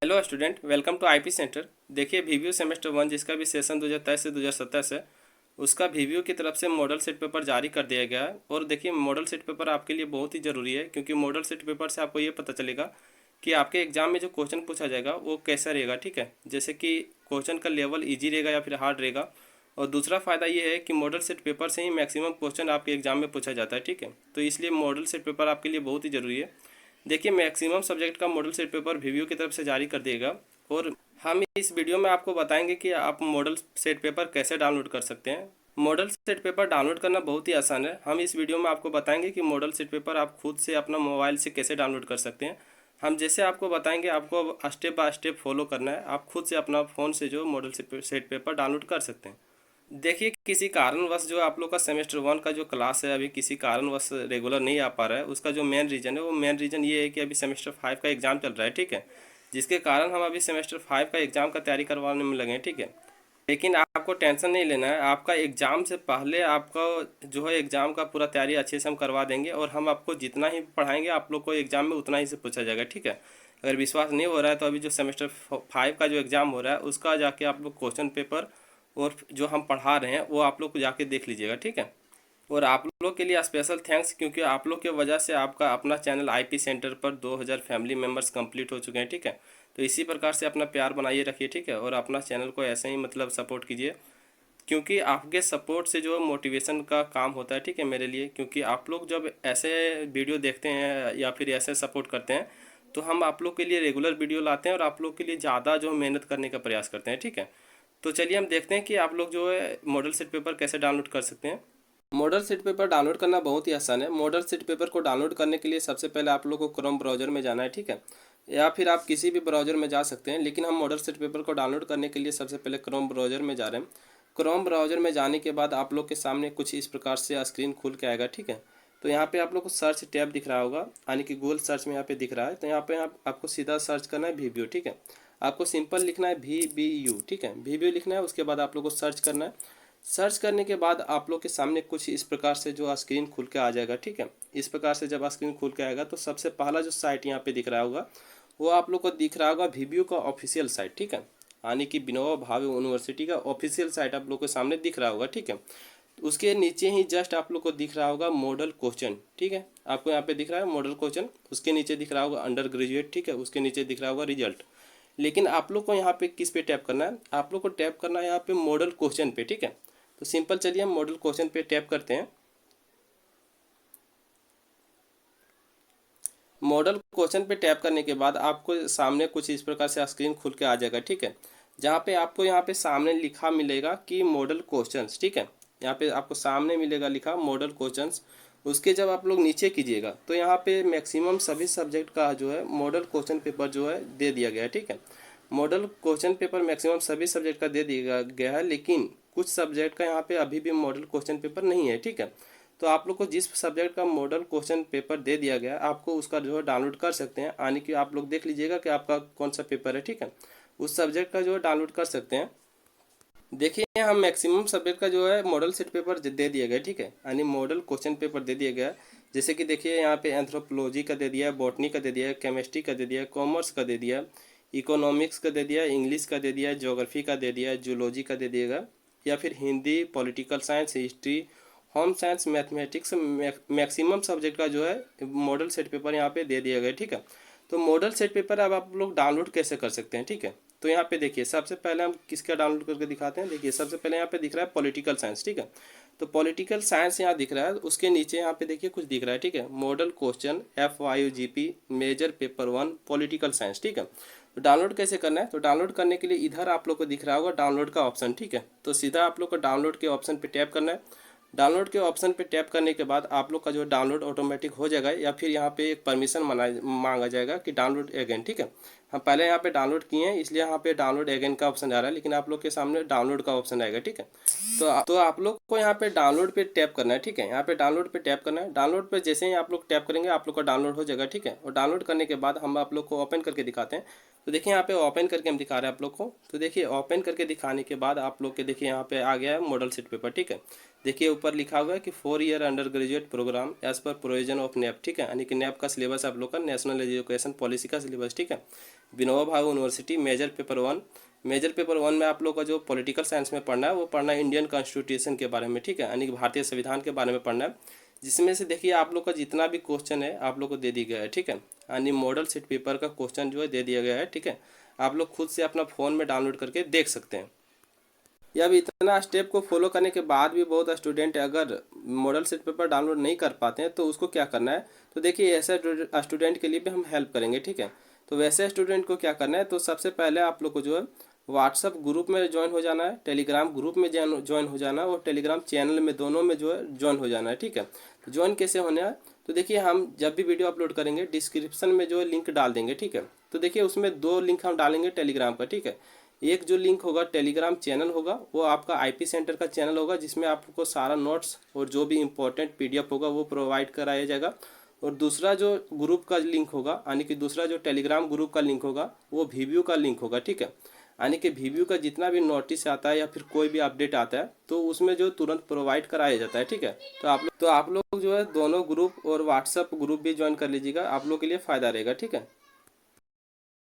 Hello student, welcome to IP centre. देखिए, वीवीओ semester 1 जिसका भी सेशन 2023 से 2027 है, उसका वीवीओ की तरफ से मॉडल सेट पेपर जारी कर दिया गया है। और देखिए, मॉडल सेट पेपर आपके लिए बहुत ही ज़रूरी है, क्योंकि मॉडल सेट पेपर से आपको ये पता चलेगा कि आपके एग्जाम में जो क्वेश्चन पूछा जाएगा वो कैसा रहेगा। ठीक है, जैसे कि क्वेश्चन का लेवल ईजी रहेगा या फिर हार्ड रहेगा। और दूसरा फ़ायदा ये है कि मॉडल सेट पेपर से ही मैक्सिमम क्वेश्चन आपके एग्जाम में पूछा जाता है। ठीक है, तो इसलिए मॉडल सेट पेपर आपके लिए बहुत ही ज़रूरी है। देखिए, मैक्सिमम सब्जेक्ट का मॉडल सेट पेपर वीवीओ की तरफ से जारी कर देगा। और हम इस वीडियो में आपको बताएंगे कि आप मॉडल सेट पेपर कैसे डाउनलोड कर सकते हैं। मॉडल सेट पेपर डाउनलोड करना बहुत ही आसान है। हम इस वीडियो में आपको बताएंगे कि मॉडल सेट पेपर आप खुद से अपना मोबाइल से कैसे डाउनलोड कर सकते हैं। हम जैसे आपको बताएंगे, आपको स्टेप बाय स्टेप फॉलो करना है। आप खुद से अपना फ़ोन से जो मॉडल सेट पेपर डाउनलोड कर सकते हैं। देखिए, किसी कारणवश जो आप लोग का सेमेस्टर 1 का जो क्लास है, अभी किसी कारणवश रेगुलर नहीं आ पा रहा है। उसका जो मेन रीज़न है, वो मेन रीज़न ये है कि अभी सेमेस्टर 5 का एग्ज़ाम चल रहा है। ठीक है, जिसके कारण हम अभी सेमेस्टर 5 का एग्ज़ाम का तैयारी करवाने में लगे हैं। ठीक है, लेकिन आपको टेंशन नहीं लेना है। आपका एग्ज़ाम से पहले आपका जो है एग्ज़ाम का पूरा तैयारी अच्छे से हम करवा देंगे। और हम आपको जितना ही पढ़ाएंगे, आप लोग को एग्ज़ाम में उतना ही से पूछा जाएगा। ठीक है, अगर विश्वास नहीं हो रहा है तो अभी जो सेमेस्टर 5 का जो एग्ज़ाम हो रहा है, उसका जाके आप लोग क्वेश्चन पेपर और जो हम पढ़ा रहे हैं वो आप लोग को जाके देख लीजिएगा। ठीक है, और आप लोग के लिए स्पेशल थैंक्स, क्योंकि आप लोग की वजह से आपका अपना चैनल आईपी सेंटर पर 2000 फैमिली मेम्बर्स कंप्लीट हो चुके हैं। ठीक है, तो इसी प्रकार से अपना प्यार बनाइए रखिए। ठीक है, और अपना चैनल को ऐसे ही मतलब सपोर्ट कीजिए, क्योंकि आपके सपोर्ट से जो मोटिवेशन का काम होता है। ठीक है, मेरे लिए, क्योंकि आप लोग जब ऐसे वीडियो देखते हैं या फिर ऐसे सपोर्ट करते हैं, तो हम आप लोग के लिए रेगुलर वीडियो लाते हैं और आप लोग के लिए ज़्यादा जो मेहनत करने का प्रयास करते हैं। ठीक है, तो चलिए हम देखते हैं कि आप लोग जो है मॉडल सेट पेपर कैसे डाउनलोड कर सकते हैं। मॉडल सेट पेपर डाउनलोड करना बहुत ही आसान है। मॉडल सेट पेपर को डाउनलोड करने के लिए सबसे पहले आप लोग को क्रोम ब्राउज़र में जाना है। ठीक है, या फिर आप किसी भी ब्राउज़र में जा सकते हैं, लेकिन हम मॉडल सेट पेपर को डाउनलोड करने के लिए सबसे पहले क्रोम ब्राउज़र में जा रहे हैं। क्रोम ब्राउज़र में जाने के बाद आप लोग के सामने कुछ इस प्रकार से स्क्रीन खुल के आएगा। ठीक है, तो यहाँ पे आप लोग को सर्च टैब दिख रहा होगा, यानी कि गूगल सर्च में यहाँ पे दिख रहा है। तो यहाँ पे आपको सीधा सर्च करना है वीवीओ। ठीक है, आपको सिंपल लिखना है VBU। ठीक है, वीवीओ लिखना है, उसके बाद आप लोग को सर्च करना है। सर्च करने के बाद आप लोग के सामने कुछ इस प्रकार से जो स्क्रीन खुल के आ जाएगा। ठीक है, इस प्रकार से जब स्क्रीन खुल के आएगा तो सबसे पहला जो साइट यहाँ पे दिख रहा होगा, वो आप लोग को दिख रहा होगा वीवीओ का ऑफिशियल साइट। ठीक है, यानी कि विनोबा भावे यूनिवर्सिटी का ऑफिशियल साइट आप लोग के सामने दिख रहा होगा। ठीक है, उसके नीचे ही जस्ट आप लोग को दिख रहा होगा मॉडल क्वेश्चन। ठीक है, आपको यहाँ पे दिख रहा है मॉडल क्वेश्चन, उसके नीचे दिख रहा होगा अंडर ग्रेजुएट। ठीक है, उसके नीचे दिख रहा होगा रिजल्ट। लेकिन आप लोग को यहाँ पे किस पे टैप करना है? आप लोग को टैप करना है यहाँ पे मॉडल क्वेश्चन पे। ठीक है, तो सिंपल चलिए हम मॉडल क्वेश्चन पे टैप करते हैं। मॉडल क्वेश्चन पे टैप करने के बाद आपको सामने कुछ इस प्रकार से स्क्रीन खुल के आ जाएगा। ठीक है, जहाँ पे आपको यहाँ पे सामने लिखा मिलेगा कि मॉडल क्वेश्चंस। ठीक है, यहाँ पे आपको सामने मिलेगा लिखा मॉडल क्वेश्चंस। उसके जब आप लोग नीचे कीजिएगा तो यहाँ पे मैक्सिमम सभी सब्जेक्ट का जो है मॉडल क्वेश्चन पेपर जो है दे दिया गया है। ठीक है, मॉडल क्वेश्चन पेपर मैक्सिमम सभी सब्जेक्ट का दे दिया गया है, लेकिन कुछ सब्जेक्ट का यहाँ पे अभी भी मॉडल क्वेश्चन पेपर नहीं है। ठीक है, तो आप लोग को जिस सब्जेक्ट का मॉडल क्वेश्चन पेपर दे दिया गया है, आपको उसका जो है डाउनलोड कर सकते हैं। यानी कि आप लोग देख लीजिएगा कि आपका कौन सा पेपर है। ठीक है, उस सब्जेक्ट का जो है डाउनलोड कर सकते हैं। देखिए, हम मैक्सिमम सब्जेक्ट का जो है मॉडल सेट पेपर दे दिया गया। ठीक है, यानी मॉडल क्वेश्चन पेपर दे दिया गया। जैसे कि देखिए, यहाँ पे एंथ्रोपोलॉजी का दे दिया है, बॉटनी का दे दिया है, केमिस्ट्री का दे दिया है, कॉमर्स का दे दिया, इकोनॉमिक्स का दे दिया, इंग्लिश का दे दिया, ज्योग्राफी का दे दिया, जूलॉजी का दे दिएगा, या फिर Hindi, political science, history, home science, mathematics, maximum subject का जो है मॉडल सेट पेपर यहाँ पे दे दिया गया। ठीक है, तो मॉडल सेट पेपर अब आप लोग डाउनलोड कैसे कर सकते हैं? ठीक है, तो यहाँ पे देखिए, सबसे पहले हम किसका डाउनलोड करके दिखाते हैं। देखिए, सबसे पहले यहाँ पे दिख रहा है पॉलिटिकल साइंस। ठीक है, तो पॉलिटिकल साइंस यहाँ दिख रहा है, उसके नीचे यहाँ पे देखिए कुछ दिख रहा है। ठीक है, model question FYUGP major paper 1 political science. ठीक है, तो डाउनलोड कैसे करना है? तो डाउनलोड करने के लिए इधर आप लोग को दिख रहा होगा डाउनलोड का ऑप्शन। ठीक है, तो सीधा आप लोग को डाउनलोड के ऑप्शन पे टैप करना है। डाउनलोड के ऑप्शन पे टैप करने के बाद आप लोग का जो डाउनलोड ऑटोमेटिक हो जाएगा, या फिर यहाँ पे एक परमिशन मांगा जाएगा कि डाउनलोड अगेन। ठीक है, हम पहले यहाँ पे डाउनलोड किए हैं, इसलिए यहाँ पे डाउनलोड अगेन का ऑप्शन आ रहा है, लेकिन आप लोग के सामने डाउनलोड का ऑप्शन आएगा। ठीक है, तो आप लोग को यहाँ पे डाउनलोड पे टैप करना है। ठीक है, यहाँ पे डाउनलोड पे टैप करना है। डाउनलोड पे जैसे ही आप लोग टैप करेंगे, आप लोग का डाउनलोड हो जाएगा। ठीक है, और डाउनलोड करने के बाद हम आप लोग को ओपन करके दिखाते हैं। तो देखिए, यहाँ पे ओपन करके हम दिखा रहे हैं आप लोग को। तो देखिए, ओपन करके दिखाने के बाद आप लोग के देखिए यहाँ पे आ गया है मॉडल सेट पेपर। ठीक है, देखिए ऊपर लिखा हुआ है कि 4 year undergraduate programme as पर प्रोविजन ऑफ नैप, ठीक है, यानी कि नैप का सिलेबस आप लोग का नेशनल एजुकेशन पॉलिसी का सिलेबस, ठीक है। Vinoba Bhave university major paper one में आप लोग का जो पॉलिटिकल साइंस में पढ़ना है वो पढ़ना है इंडियन कॉन्स्टिट्यूशन के बारे में, ठीक है, यानी कि भारतीय संविधान के बारे में पढ़ना है, जिसमें से देखिए आप लोग का जितना भी क्वेश्चन है आप लोग को दे दी गया है, ठीक है, यानी मॉडल सेट पेपर का क्वेश्चन जो है दे दिया गया है, ठीक है। आप लोग खुद से अपना फ़ोन में डाउनलोड करके देख सकते हैं। या अब इतना स्टेप को फॉलो करने के बाद भी बहुत स्टूडेंट अगर मॉडल सेट पेपर डाउनलोड नहीं कर पाते हैं तो उसको क्या करना है, तो देखिए ऐसे स्टूडेंट के लिए भी हम हेल्प करेंगे, ठीक है। तो वैसे स्टूडेंट को क्या करना है, तो सबसे पहले आप लोग को जो है व्हाट्सअप ग्रुप में ज्वाइन हो जाना है, टेलीग्राम ग्रुप में ज्वाइन हो जाना है और टेलीग्राम चैनल में दोनों में जो है ज्वाइन हो जाना है, ठीक है। तो ज्वाइन कैसे होना है, तो देखिए हम जब भी वीडियो अपलोड करेंगे डिस्क्रिप्शन में जो है लिंक डाल देंगे, ठीक है। तो देखिए उसमें 2 लिंक हम डालेंगे टेलीग्राम का, ठीक है। एक जो लिंक होगा टेलीग्राम चैनल होगा, वो आपका आईपी सेंटर का चैनल होगा, जिसमें आपको सारा नोट्स और जो भी इंपॉर्टेंट पीडीएफ होगा वो प्रोवाइड कराया जाएगा। और दूसरा जो ग्रुप का लिंक होगा, यानी कि दूसरा जो टेलीग्राम ग्रुप का लिंक होगा वो वीव्यू का लिंक होगा, ठीक है। यानी कि वीव्यू का जितना भी नोटिस आता है या फिर कोई भी अपडेट आता है तो उसमें जो तुरंत प्रोवाइड कराया जाता है, ठीक है। तो आप लोग जो है दोनों ग्रुप और व्हाट्सएप ग्रुप भी ज्वाइन कर लीजिएगा, आप लोग के लिए फ़ायदा रहेगा, ठीक है।